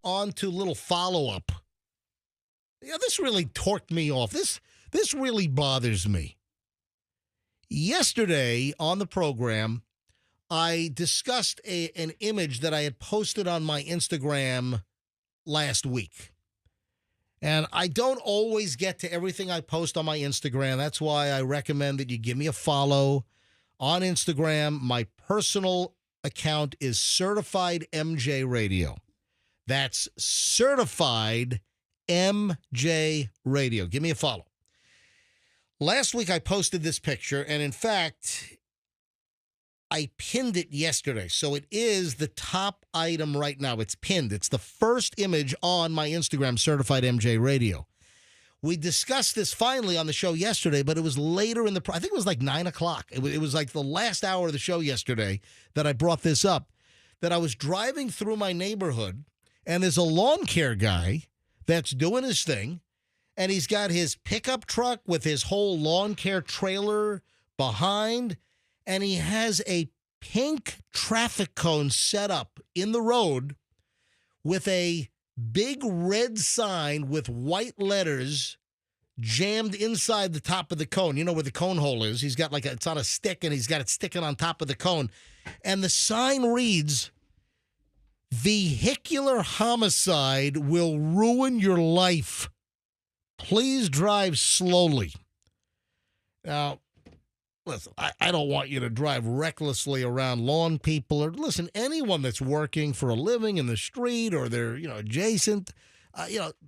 on to a little follow-up. Yeah, this really torqued me off. This really bothers me. Yesterday on the program, I discussed an image that I had posted on my Instagram last week. And I don't always get to everything I post on my Instagram. That's why I recommend that you give me a follow on Instagram. My personal account is Certified MJ Radio. That's Certified MJ Radio. Give me a follow. Last week I posted this picture, and in fact, I pinned it yesterday. So it is the top item right now. It's pinned. It's the first image on my Instagram, Certified MJ Radio. We discussed this finally on the show yesterday, but it was later in I think it was like 9 o'clock. It was like the last hour of the show yesterday that I brought this up, that I was driving through my neighborhood, and there's a lawn care guy that's doing his thing, and he's got his pickup truck with his whole lawn care trailer behind, and he has a pink traffic cone set up in the road with a big red sign with white letters jammed inside the top of the cone. You know where the cone hole is. He's got it's on a stick, and he's got it sticking on top of the cone. And the sign reads, "Vehicular homicide will ruin your life. Please drive slowly." Now, listen, I don't want you to drive recklessly around lawn people, or listen, anyone that's working for a living in the street or they're, adjacent,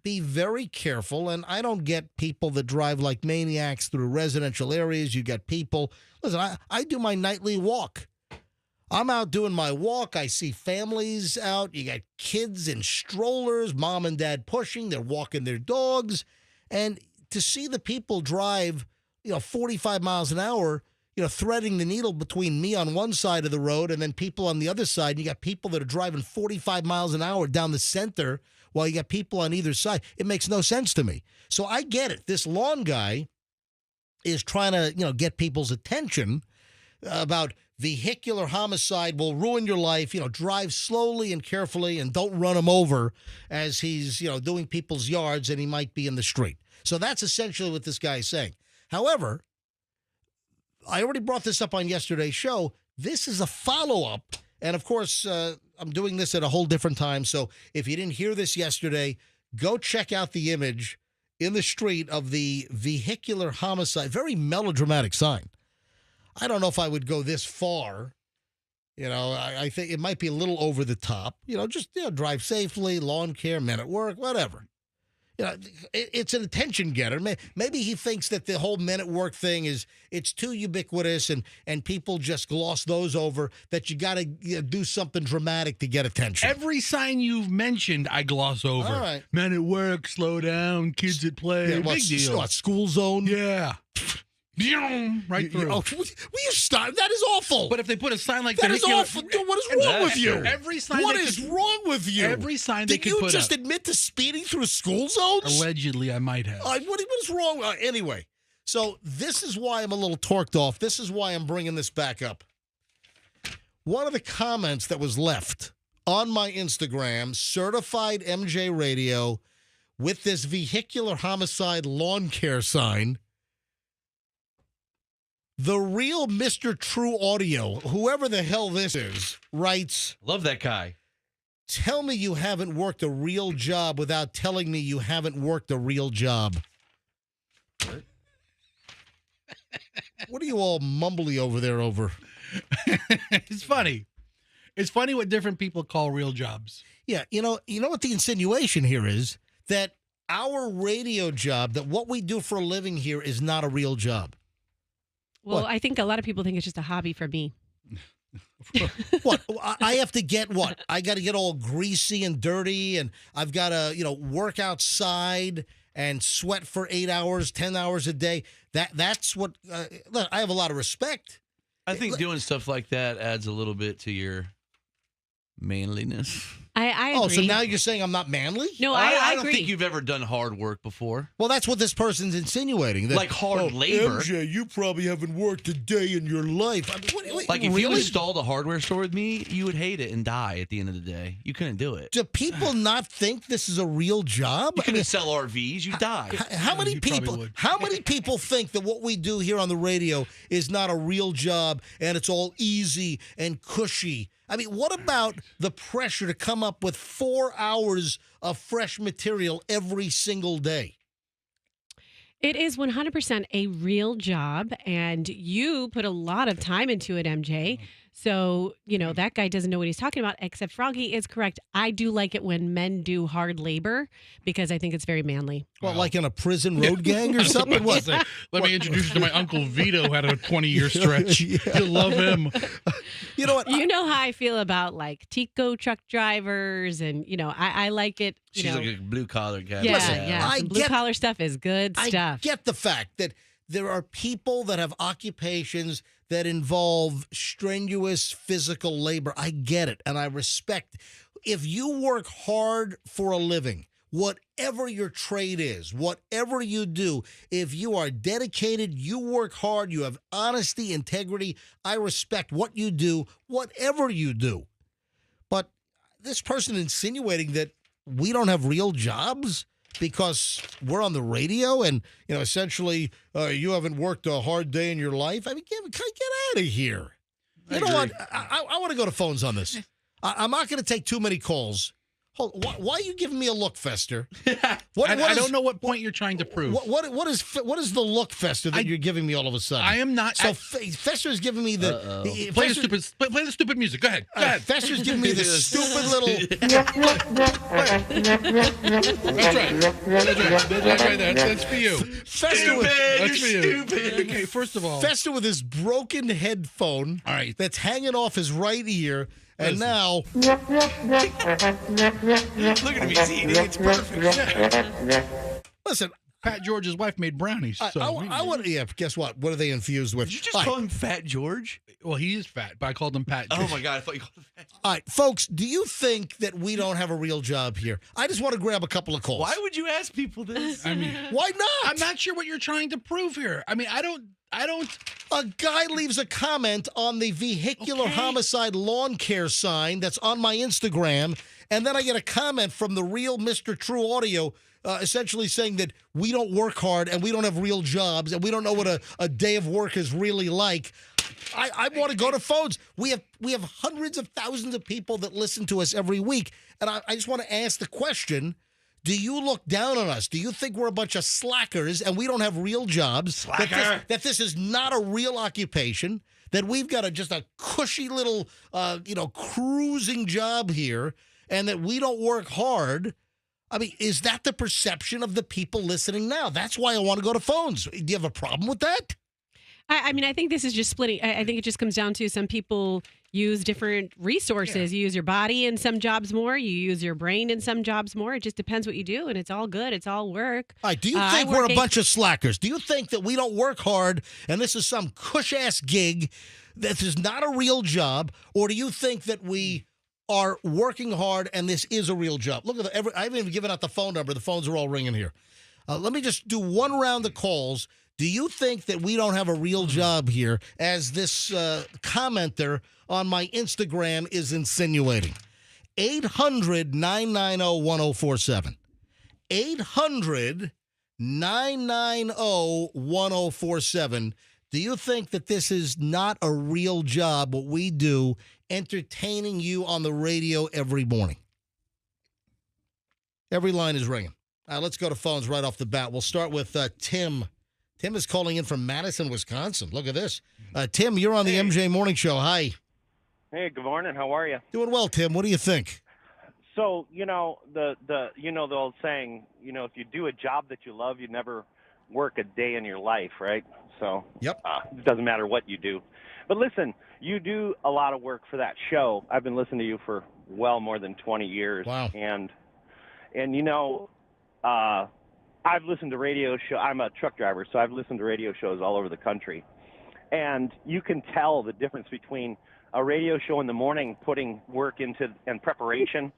be very careful. And I don't get people that drive like maniacs through residential areas. You get people, listen, I do my nightly walk. I'm out doing my walk. I see families out. You got kids in strollers, mom and dad pushing, they're walking their dogs. And to see the people drive 45 miles an hour, threading the needle between me on one side of the road and then people on the other side. And you got people that are driving 45 miles an hour down the center while you got people on either side. It makes no sense to me. So I get it. This lawn guy is trying to, get people's attention about vehicular homicide will ruin your life. Drive slowly and carefully and don't run him over as he's, doing people's yards and he might be in the street. So that's essentially what this guy is saying. However, I already brought this up on yesterday's show. This is a follow-up. And, of course, I'm doing this at a whole different time. So if you didn't hear this yesterday, go check out the image in the street of the vehicular homicide. Very melodramatic sign. I don't know if I would go this far. I think it might be a little over the top. Just drive safely, lawn care, men at work, whatever. It's an attention getter. Maybe he thinks that the whole men at work thing it's too ubiquitous and people just gloss those over, that you got to do something dramatic to get attention. Every sign you've mentioned, I gloss over. All right. Men at work, slow down, kids at play, big deal. School zone? Yeah. Right through. Will you stop? That is awful. But if they put a sign like that is awful. Dude, what is wrong with you? Every sign. What is wrong with you? Every sign they could put up. Did you just admit to speeding through school zones? Allegedly, I might have. What is wrong? Anyway, so this is why I'm a little torqued off. This is why I'm bringing this back up. One of the comments that was left on my Instagram, Certified MJ Radio, with this vehicular homicide lawn care sign. The real Mr. True Audio, whoever the hell this is, writes, love that guy. Tell me you haven't worked a real job without telling me you haven't worked a real job. What? What are you all mumbly over there over? It's funny. It's funny what different people call real jobs. Yeah, you know what the insinuation here is? That our radio job, that what we do for a living here is not a real job. Well, What? I think a lot of people think it's just a hobby for me. What? I have to get what? I got to get all greasy and dirty, and I've got to, work outside and sweat for 8 hours, 10 hours a day. That's what look, I have a lot of respect. I think doing stuff like that adds a little bit to your manliness. I agree. Oh, so now you're saying I'm not manly? No, I I don't agree. think you've ever done hard work before. Well, that's what this person's insinuating. That, Like hard labor. MJ, you probably haven't worked a day in your life. I mean, Like if you really? installed a hardware store with me, you would hate it and die at the end of the day. You couldn't do it. Do people not think this is a real job? You I mean, couldn't sell RVs. You die. how many you probably people? would. How many people think that what we do here on the radio is not a real job and it's all easy and cushy? I mean, what about the pressure to come up with 4 hours of fresh material every single day? It is 100% a real job, and you put a lot of time into it, MJ. So, that guy doesn't know what he's talking about, except Froggy is correct. I do like it when men do hard labor because I think it's very manly. Well, like in a prison road gang or something? What? Let me introduce you to my Uncle Vito, who had a 20-year stretch. Yeah. You'll love him. You know what? You know how I feel about like Tico truck drivers, and I like it. She's like a blue collar guy. Yeah, Listen, yeah. I Some blue get- collar stuff is good I stuff. get the fact that there are people that have occupations that involve strenuous physical labor. I get it, and I respect. If you work hard for a living, whatever your trade is, whatever you do, if you are dedicated, you work hard, you have honesty, integrity, I respect what you do, whatever you do. But this person insinuating that we don't have real jobs because we're on the radio and, essentially you haven't worked a hard day in your life. I mean, get out of here. You know what? I want to go to phones on this. I'm not going to take too many calls. Why are you giving me a look, Fester? I don't know what point you're trying to prove. What is the look, Fester, that you're giving me all of a sudden? I am not. So Fester is giving me the Play the stupid music. Go ahead. Go ahead. Fester's giving me the stupid little. That's right. That's for you. Fester with, That's for you. Okay, first of all, Fester with his broken headphone. All right. That's hanging off his right ear, and Listen. now Look at him. He's eating. It's perfect. listen. Pat George's wife made brownies. So I want. Yeah. Guess what? What are they infused with? Did you just All right. call him Fat George? well, he is fat, but I called him Pat. Oh my God! I thought you called him Fat. All right, folks. Do you think that we don't have a real job here? I just want to grab a couple of calls. Why would you ask people this? I mean, Why not? I'm not sure what you're trying to prove here. I mean, I don't. A guy leaves a comment on the vehicular homicide lawn care sign that's on my Instagram, and then I get a comment from the real Mr. True Audio essentially saying that we don't work hard and we don't have real jobs and we don't know what a day of work is really like. I want to go to phones. We have hundreds of thousands of people that listen to us every week, and I just want to ask the question, do you look down on us? Do you think we're a bunch of slackers and we don't have real jobs? Slacker. That this is not a real occupation, that we've got just a cushy little, cruising job here, and that we don't work hard? I mean, is that the perception of the people listening now? That's why I want to go to phones. Do you have a problem with that? I mean, I think this is just splitting. I think it just comes down to some people use different resources. You use your body in some jobs more. You use your brain in some jobs more. It just depends what you do, and it's all good. It's all work. All right, do you think we're a bunch of slackers? Do you think that we don't work hard and this is some cush-ass gig that is not a real job? Or do you think that we are working hard and this is a real job? Look at I haven't even given out the phone number. The phones are all ringing here. Let me just do one round of calls. Do you think that we don't have a real job here, as this commenter on my Instagram is insinuating? 800-990-1047. 800-990-1047. Do you think that this is not a real job, what we do, entertaining you on the radio every morning? Every line is ringing. Let's go to phones right off the bat. We'll start with Tim. Tim is calling in from Madison, Wisconsin. Look at this. Tim, you're on the MJ Morning Show. Hi. Hey, good morning. How are you? Doing well, Tim. What do you think? So, the old saying, if you do a job that you love, you never work a day in your life, right? So, Yep. It doesn't matter what you do. But listen, you do a lot of work for that show. I've been listening to you for well more than 20 years. Wow. And I've listened to radio shows. I'm a truck driver, so I've listened to radio shows all over the country. And you can tell the difference between a radio show in the morning putting work into and preparation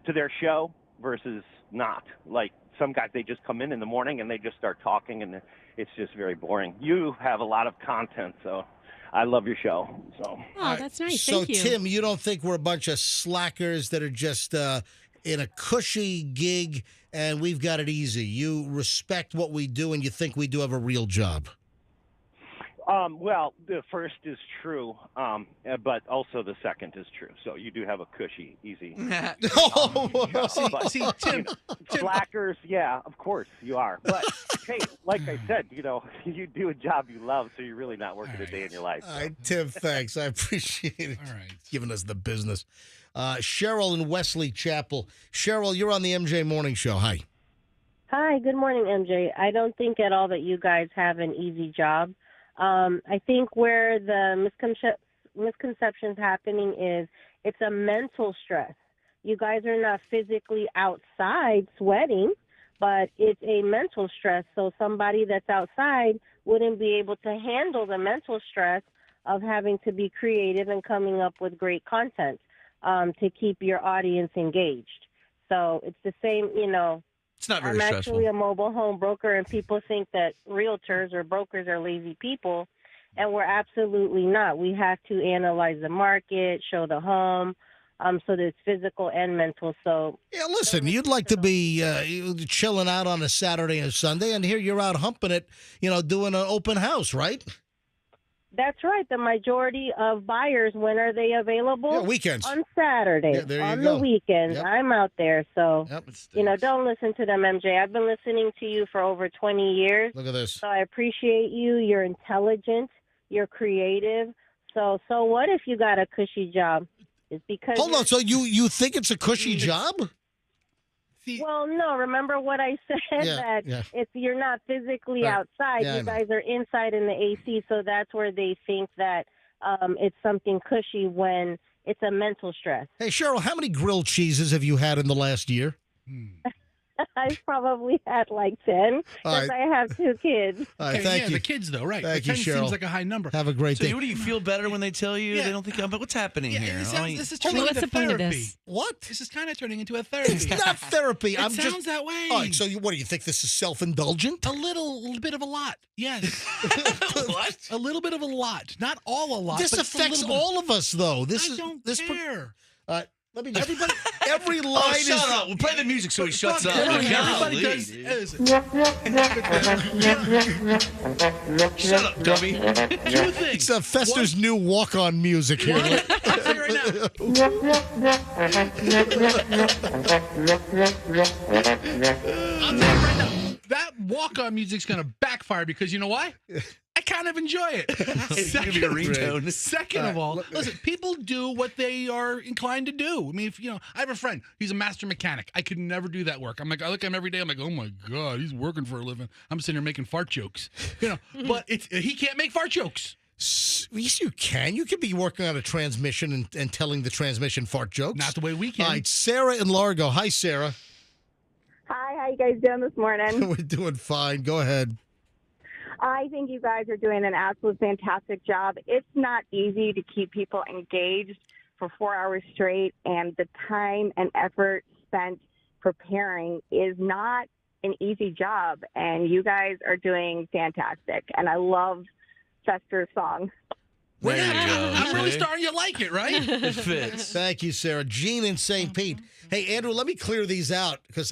to their show versus not. Like some guys, they just come in the morning and they just start talking, and it's just very boring. You have a lot of content, so I love your show. So. Oh, that's nice. So, Thank you. Tim, you don't think we're a bunch of slackers that are just in a cushy gig and we've got it easy? You respect what we do and you think we do have a real job? Well, the first is true, but also the second is true. So you do have a cushy, easy. See, Tim, Slackers, yeah, of course you are. But hey, like I said, you do a job you love, so you're really not working a day in your life. All right, Tim, thanks. I appreciate it. All right. Giving us the business. Cheryl in Wesley Chapel. Cheryl, you're on the MJ Morning Show. Hi. Hi, good morning, MJ. I don't think at all that you guys have an easy job. I think where the misconception's happening is it's a mental stress. You guys are not physically outside sweating, but it's a mental stress. So somebody that's outside wouldn't be able to handle the mental stress of having to be creative and coming up with great content to keep your audience engaged. So it's the same, It's not very I'm stressful. actually a mobile home broker, and people think that realtors or brokers are lazy people, and we're absolutely not. We have to analyze the market, show the home, so that it's physical and mental. So Yeah, listen, you'd like to be chilling out on a Saturday and Sunday, and here you're out humping it, doing an open house, right? that's right. The majority of buyers, when are they available? Yeah, weekends. On Saturdays. Yeah, there you on go. the weekends. Yep. I'm out there. So, Yep. don't listen to them, MJ. I've been listening to you for over 20 years. Look at this. So I appreciate you. You're intelligent. You're creative. So what if you got a cushy job? It's because Hold on. So you think it's a cushy job? See, Well, no. Remember what I said, Yeah, that yeah. if you're not physically Right. outside, Yeah, I you know. guys are inside in the AC. So that's where they think that it's something cushy when it's a mental stress. Hey, Cheryl, how many grilled cheeses have you had in the last year? I've probably had like 10 All because right. I have 2 kids. All right, okay, thank yeah, you. the kids though, right? Thank The you, 10 Cheryl. seems like a high number. Have a great So day. what do you feel better when they tell you Yeah. they don't think? But what's happening Yeah, here? this is Hold turning on, into what's the point of therapy. this? What? This is kind of turning into a therapy. It's not therapy. It I'm sounds just. that way. All right. So what do you think? This is self-indulgent? A little bit of a lot. Yes. What? A little bit of a lot. Not all a lot. This but it's a affects little bit. all of us, though. This I is don't this. care. Let me. Everybody. Every line Oh, is. shut up. We'll play the music so he shuts up. Everybody Golly, does. dude. Shut up, dummy. Two things. It's Fester's new walk-on music here. I'll tell you right now. That walk-on music's gonna backfire because you know why? I kind of enjoy it. It's gonna be a ringtone. Second of all, listen, people do what they are inclined to do. I mean, if I have a friend, he's a master mechanic. I could never do that work. I look at him every day. I'm like, oh my god, he's working for a living. I'm sitting here making fart jokes, But he can't make fart jokes. Yes, you can. You could be working on a transmission and telling the transmission fart jokes. Not the way we can. All right, Sarah in Largo. Hi, Sarah. Hi, how you guys doing this morning? We're doing fine. Go ahead. I think you guys are doing an absolute fantastic job. It's not easy to keep people engaged for 4 hours straight, and the time and effort spent preparing is not an easy job, and you guys are doing fantastic. And I love Fester's song. There you go. I'm really see? starting to like it, right? It fits. Thank you, Sarah. Gene in St. Pete. Hey, Andrew, let me clear these out because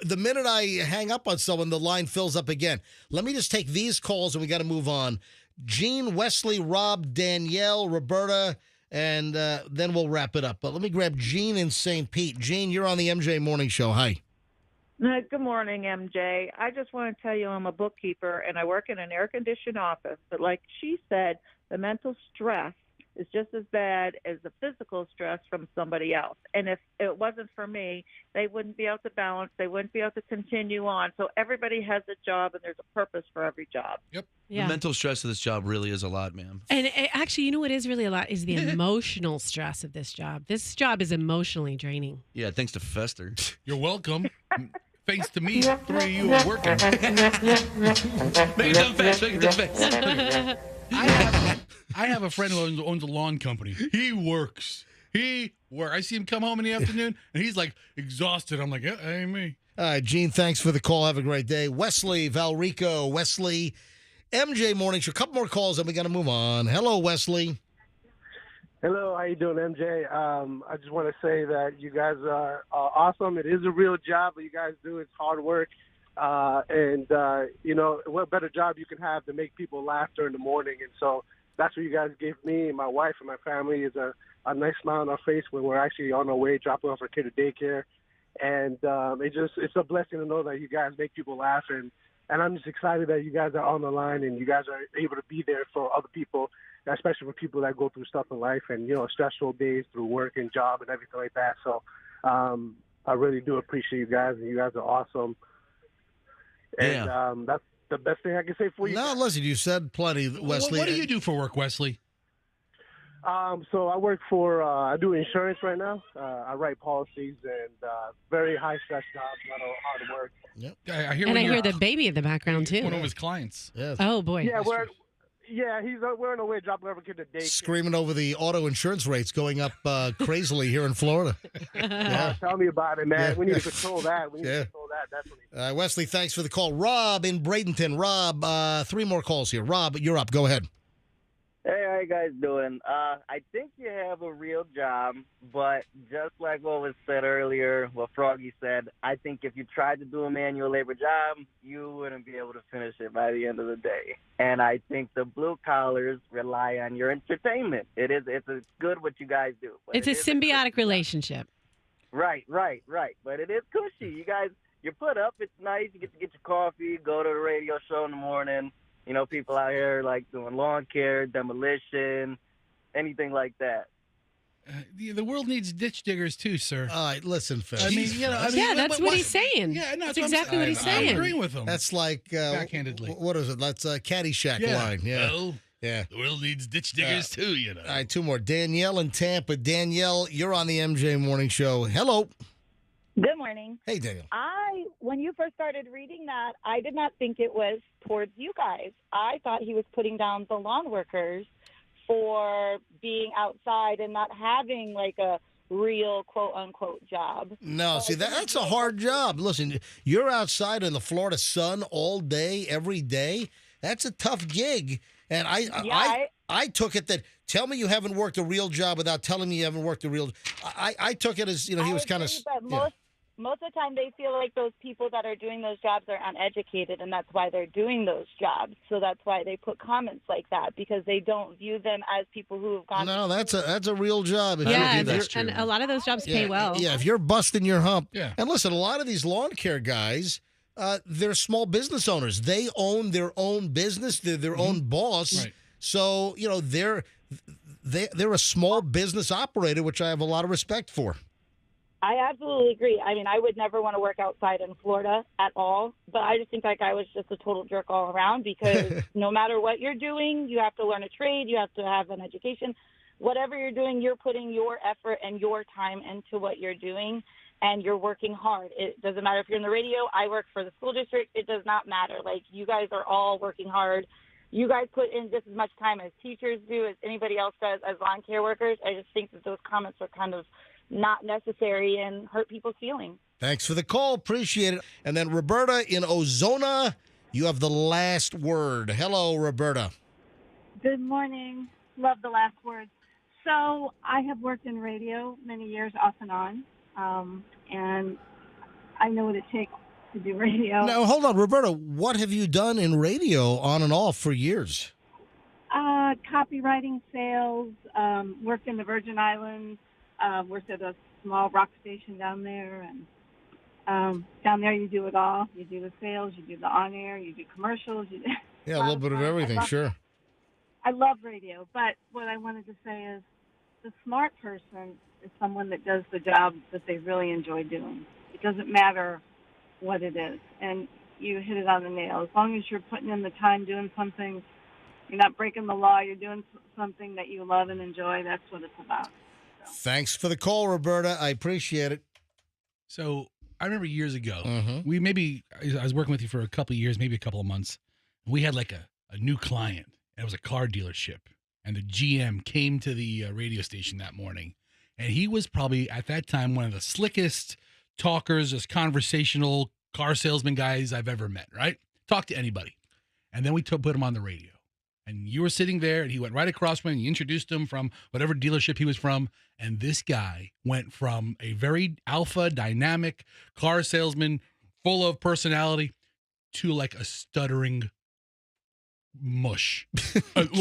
the minute I hang up on someone, the line fills up again. Let me just take these calls and we got to move on. Gene, Wesley, Rob, Danielle, Roberta, and then we'll wrap it up. But let me grab Gene in St. Pete. Gene, you're on the MJ Morning Show. Hi. Good morning, MJ. I just want to tell you I'm a bookkeeper and I work in an air-conditioned office. But like she said, the mental stress is just as bad as the physical stress from somebody else. And if it wasn't for me, they wouldn't be able to balance. They wouldn't be able to continue on. So everybody has a job and there's a purpose for every job. Yep. Yeah. The mental stress of this job really is a lot, ma'am. And actually, you know what is really a lot is the emotional stress of this job. This job is emotionally draining. Yeah, thanks to Fester. You're welcome. Thanks to me, 3 of you are working. Make it dumb face. Make it dumb face. I have a friend who owns a lawn company. He works. work. I see him come home in the afternoon, and he's like exhausted. I'm like, yeah, that ain't me. All right, Gene, thanks for the call. Have a great day. Wesley, Valrico, Wesley, MJ Morning Show. A couple more calls, and we got to move on. Hello, Wesley. Hello, how you doing, MJ? I just want to say that you guys are awesome. It is a real job that you guys do. It's hard work. You know, what better job you can have to make people laugh during the morning. And so that's what you guys give me and my wife and my family is a nice smile on our face when we're actually on our way dropping off our kid at daycare. And it's a blessing to know that you guys make people laugh. And I'm just excited that you guys are on the line and you guys are able to be there for other people, especially for people that go through stuff in life and, you know, stressful days through work and job and everything like that. So I really do appreciate you guys, and you guys are awesome. And that's the best thing I can say for you. No, listen, you said plenty, Wesley. What do you do for work, Wesley? So I work for, I do insurance right now. I write policies and very high stress job, a lot of hard work. Yep. I hear And I when hear the baby in the background, too. one of his clients. Yes. Oh, boy. Yeah, we're on our way dropping off our kid at daycare. Screaming over the auto insurance rates going up crazily here in Florida. Yeah. Tell me about it, man. Yeah. We need to control that. Definitely. Wesley, thanks for the call. Rob in Bradenton. Rob, 3 more calls here. Rob, you're up. Go ahead. Hey, how you guys doing? I think you have a real job, but just like what was said earlier, what Froggy said, I think if you tried to do a manual labor job, you wouldn't be able to finish it by the end of the day. And I think the blue collars rely on your entertainment. It's good what you guys do. It's a symbiotic relationship. Right. But it is cushy. You guys, you're put up. It's nice. You get to get your coffee, go to the radio show in the morning. You know, people out here like doing lawn care, demolition, anything like that. The world needs ditch diggers too, sir. All right, listen, Phil. Yeah, that's what he's saying. Yeah, no, that's exactly what he's saying. I'm agreeing with him. That's like backhandedly. What is it? That's a Caddyshack line. Yeah. Well, yeah. The world needs ditch diggers too, you know. All right, 2 more. Danielle in Tampa. Danielle, you're on the MJ Morning Show. Hello. Good morning. Hey, Danielle. When you first started reading that, I did not think it was towards you guys. I thought he was putting down the lawn workers for being outside and not having like a real quote unquote job. No, see, that's a hard job. Listen, you're outside in the Florida sun all day, every day. That's a tough gig. And I took it that tell me you haven't worked a real job without telling me you haven't worked a real. I took it as, you know, he was kind of. Most of the time they feel like those people that are doing those jobs are uneducated, and that's why they're doing those jobs. So that's why they put comments like that, because they don't view them as people who have gone. No, that's a real job. And a lot of those jobs pay well. Yeah, if you're busting your hump. Yeah. And listen, a lot of these lawn care guys, they're small business owners. They own their own business. They're their own boss. Right. So, you know, they're a small business operator, which I have a lot of respect for. I absolutely agree. I mean, I would never want to work outside in Florida at all, but I just think that guy was just a total jerk all around, because no matter what you're doing, you have to learn a trade, you have to have an education. Whatever you're doing, you're putting your effort and your time into what you're doing, and you're working hard. It doesn't matter if you're in the radio, I work for the school district, it does not matter. Like, you guys are all working hard. You guys put in just as much time as teachers do, as anybody else does, as lawn care workers. I just think that those comments are kind of not necessary and hurt people's feelings. Thanks for the call. Appreciate it. And then Roberta in Ozona, you have the last word. Hello, Roberta. Good morning. Love the last word. So I have worked in radio many years off and on, and I know what it takes to do radio. Now, hold on, Roberta. What have you done in radio on and off for years? Copywriting, sales, worked in the Virgin Islands, worked at a small rock station down there, and down there you do it all. You do the sales, you do the on-air, you do commercials. Yeah, a little bit of everything, sure. I love radio, but what I wanted to say is the smart person is someone that does the job that they really enjoy doing. It doesn't matter what it is, and you hit it on the nail. As long as you're putting in the time doing something, you're not breaking the law, you're doing something that you love and enjoy, that's what it's about. Thanks for the call, Roberta. I appreciate it. So I remember years ago, Mm-hmm. I was working with you for a couple of years, maybe a couple of months. We had like a new client. It was a car dealership. And the GM came to the radio station that morning. And he was probably at that time one of the slickest talkers, just conversational car salesman guys I've ever met, right? Talk to anybody. And then we put him on the radio. And you were sitting there, and he went right across from you, and you introduced him from whatever dealership he was from. And this guy went from a very alpha, dynamic car salesman, full of personality, to like a stuttering mush. Well, you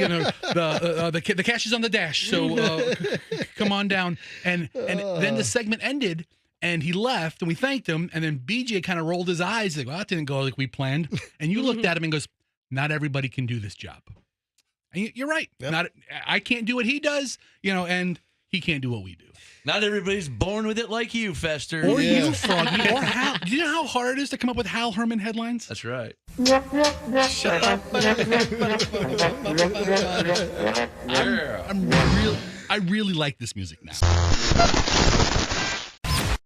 know, the cash is on the dash, so come on down. And then the segment ended, and he left, and we thanked him. And then BJ kind of rolled his eyes, like, well, that didn't go like we planned. And you looked at him and goes, not everybody can do this job. And you're right. Yep. I can't do what he does, you know, and he can't do what we do. Not everybody's born with it like you, Fester. Or you, Froggy, or Hal. Do you know how hard it is to come up with Hal Herman headlines? That's right. Shut up. I really like this music now.